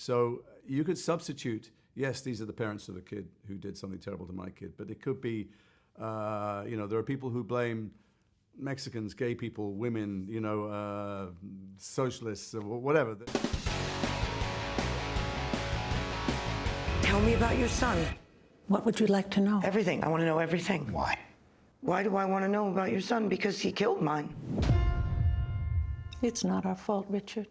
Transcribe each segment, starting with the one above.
So you could substitute, yes, these are the parents of the kid who did something terrible to my kid, but it could be, there are people who blame Mexicans, gay people, women, socialists, or whatever. Tell me about your son. What would you like to know? Everything. I want to know everything. Why? Why do I want to know about your son? Because he killed mine. It's not our fault, Richard.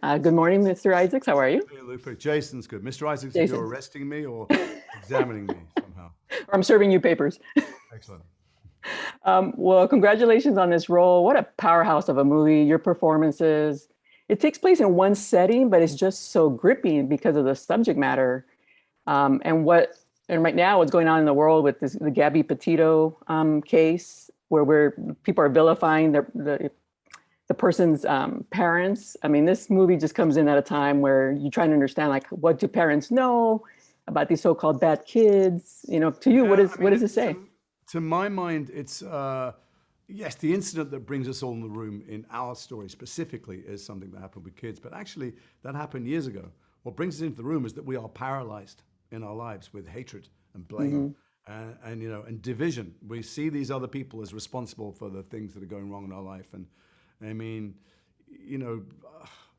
Good morning, Mr. Isaacs. How are you? Hey, Lupe. Jason's good. Mr. Isaacs, Jason. you're arresting me or examining me somehow? Or I'm serving you papers. Excellent. Well, congratulations on this role. What a powerhouse of a movie. Your performances. It takes place in one setting, but it's just so gripping because of the subject matter. And right now what's going on in the world with the Gabby Petito case, where people are vilifying the person's parents. I mean, this movie just comes in at a time where you're trying to understand, like, what do parents know about these so-called bad kids? To you, what does it say? To my mind, it's, yes, the incident that brings us all in the room in our story specifically is something that happened with kids, but actually that happened years ago. What brings us into the room is that we are paralyzed in our lives with hatred and blame and division. We see these other people as responsible for the things that are going wrong in our life. And I mean,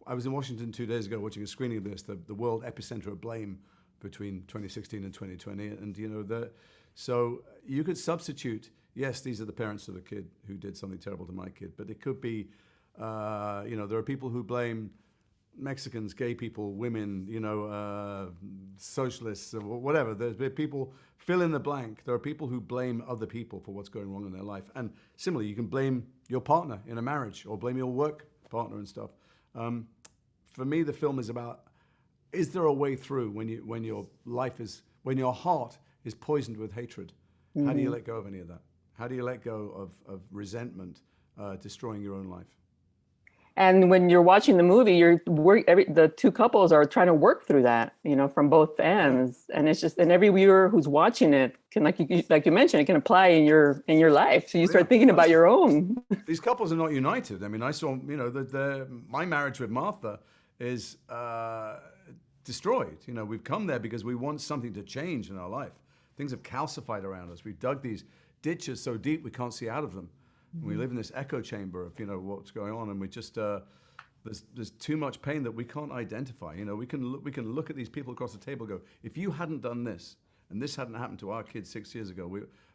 I was in Washington 2 days ago watching a screening of this, the world epicenter of blame between 2016 and 2020. And, so you could substitute, yes, these are the parents of the kid who did something terrible to my kid, but it could be, there are people who blame Mexicans, gay people, women, socialists, or whatever. There's people, fill in the blank. There are people who blame other people for what's going wrong in their life. And similarly, you can blame your partner in a marriage or blame your work partner and stuff. For me, the film is about, is there a way through when your heart is poisoned with hatred? Mm-hmm. How do you let go of any of that? How do you let go of resentment destroying your own life? And when you're watching the movie, the two couples are trying to work through that, from both ends. And it's just, and every viewer who's watching it can, like you mentioned, it can apply in your life. So you start thinking about your own. These couples are not united. I mean, I saw, my marriage with Martha is destroyed. We've come there because we want something to change in our life. Things have calcified around us. We've dug these ditches so deep we can't see out of them. Mm-hmm. We live in this echo chamber of what's going on, and we just there's too much pain that we can't identify. We can look at these people across the table and go, if you hadn't done this and this hadn't happened to our kids 6 years ago,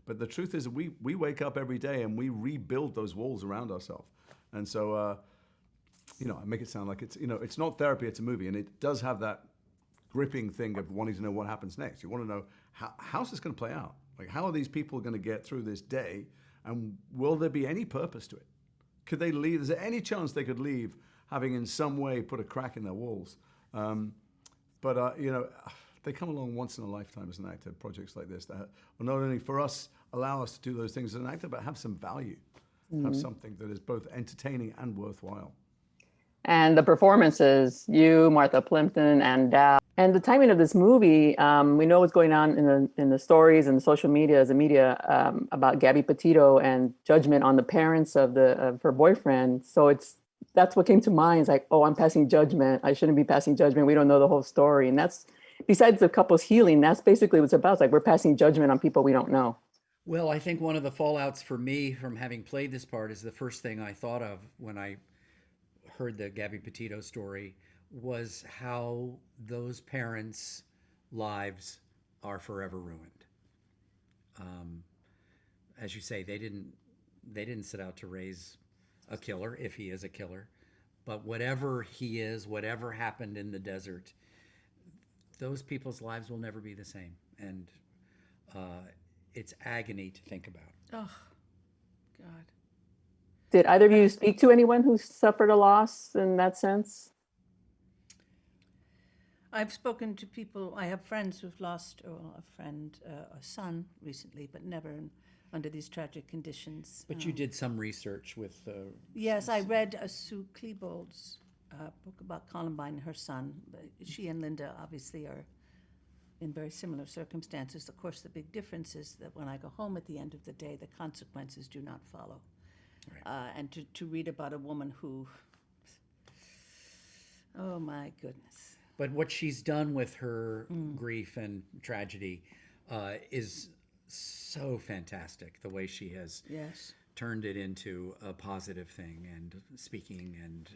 but the truth is we wake up every day and we rebuild those walls around ourselves. And so I make it sound like it's not therapy, it's a movie, and it does have that gripping thing of wanting to know what happens next. You want to know how's this going to play out? Like, how are these people going to get through this day? And will there be any purpose to it? Could they leave? Is there any chance they could leave having in some way put a crack in their walls? They come along once in a lifetime as an actor, projects like this that will not only for us allow us to do those things as an actor, but have some value, have something that is both entertaining and worthwhile. And the performances, you, Martha Plimpton, and Dowd. And the timing of this movie, we know what's going on in the stories and the social media, as a media, about Gabby Petito and judgment on the parents of her boyfriend. So that's what came to mind. It's like, oh, I'm passing judgment. I shouldn't be passing judgment. We don't know the whole story. And that's, besides the couple's healing, that's basically what it's about. It's like we're passing judgment on people we don't know. Well, I think one of the fallouts for me from having played this part is the first thing I thought of when I heard the Gabby Petito story was how those parents' lives are forever ruined. As you say, they didn't set out to raise a killer, if he is a killer, but whatever he is, whatever happened in the desert, those people's lives will never be the same. And it's agony to think about. Oh, God. Did either of you speak to anyone who suffered a loss in that sense? I've spoken to people. I have friends who've lost a son recently, but never under these tragic conditions. But you did some research with... Yes, I read Sue Klebold's book about Columbine and her son. She and Linda obviously are in very similar circumstances. Of course, the big difference is that when I go home at the end of the day, the consequences do not follow. and to read about a woman who, oh my goodness. But what she's done with her grief and tragedy is so fantastic. The way she has Yes. turned it into a positive thing and speaking and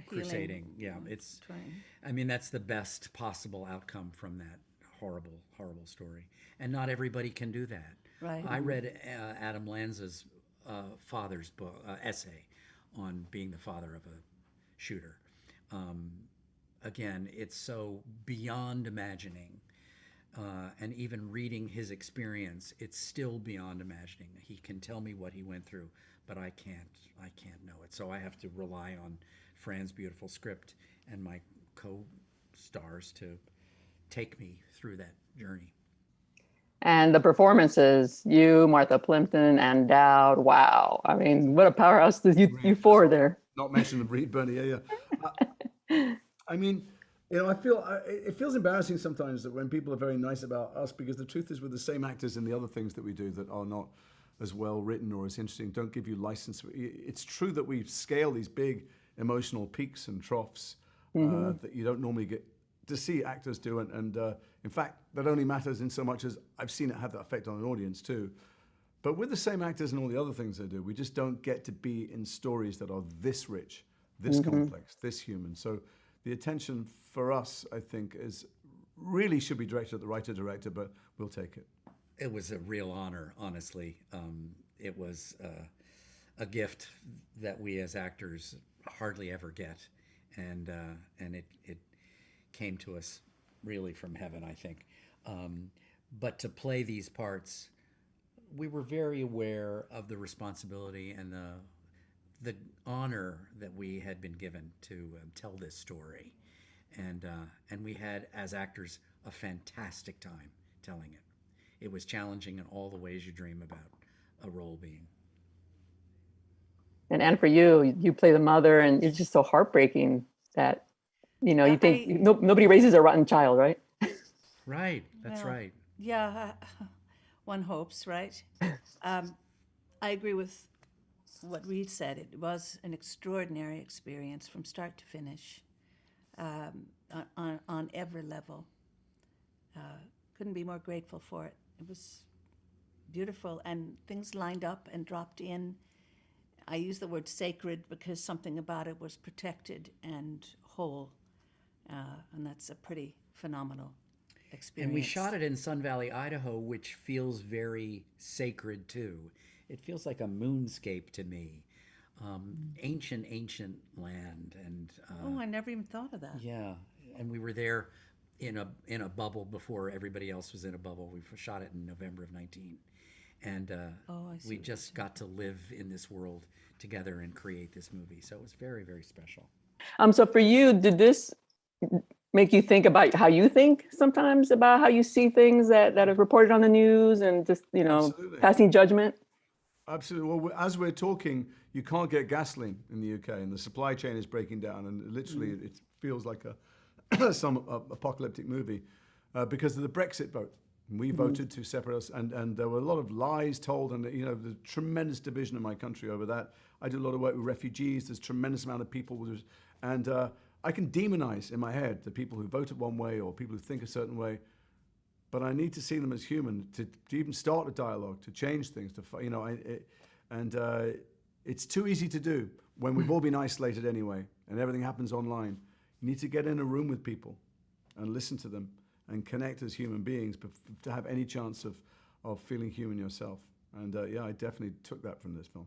crusading. Yeah, it's. Trying. I mean, that's the best possible outcome from that horrible, horrible story. And not everybody can do that. Right. I read Adam Lanza's father's book essay on being the father of a shooter. Again, it's so beyond imagining. And even reading his experience, it's still beyond imagining. He can tell me what he went through, but I can't know it. So I have to rely on Fran's beautiful script and my co-stars to take me through that journey. And the performances, you, Martha Plimpton, and Dowd, wow. I mean, what a powerhouse you four there. Not mention the Birney, yeah. I mean, I feel it feels embarrassing sometimes that when people are very nice about us, because the truth is, we're the same actors in the other things that we do that are not as well written or as interesting, don't give you license. It's true that we scale these big emotional peaks and troughs that you don't normally get to see actors do, and in fact, that only matters in so much as I've seen it have that effect on an audience too. But we're the same actors in all the other things they do. We just don't get to be in stories that are this rich, this complex, this human. So the attention for us, I think, is really should be directed at the writer-director, but we'll take it. It was a real honor, honestly. It was a gift that we as actors hardly ever get, and it came to us really from heaven, I think. But to play these parts, we were very aware of the responsibility and the honor that we had been given to tell this story, and we had, as actors, a fantastic time telling it. It was challenging in all the ways you dream about a role being. And for you play the mother, and it's just so heartbreaking that, you think nobody raises a rotten child, right? Right, that's right. Yeah, one hopes, right? I agree with what Reed said. It was an extraordinary experience from start to finish, on every level. Couldn't be more grateful for it. It was beautiful, and things lined up and dropped in. I use the word sacred because something about it was protected and whole, and that's a pretty phenomenal experience. And we shot it in Sun Valley, Idaho, which feels very sacred too. It feels like a moonscape to me. Ancient land, and oh, I never even thought of that. yeah, and we were there in a bubble before everybody else was in a bubble. We shot it in November of 19, and we just got to live in this world together and create this movie. So it was very, very special. So for you, did this make you think about how you think sometimes about how you see things that are reported on the news, and just Absolutely. passing judgment? Absolutely. Well, as we're talking, you can't get gasoline in the UK, and the supply chain is breaking down, and literally it feels like some apocalyptic movie because of the Brexit vote. We voted to separate us, and there were a lot of lies told, and the tremendous division in my country over that. I do a lot of work with refugees. There's a tremendous amount of people, and I can demonize in my head the people who voted one way or people who think a certain way, but I need to see them as human to even start a dialogue, to change things, it's too easy to do when we've all been isolated anyway, and everything happens online. You need to get in a room with people and listen to them and connect as human beings, but to have any chance of feeling human yourself. And I definitely took that from this film.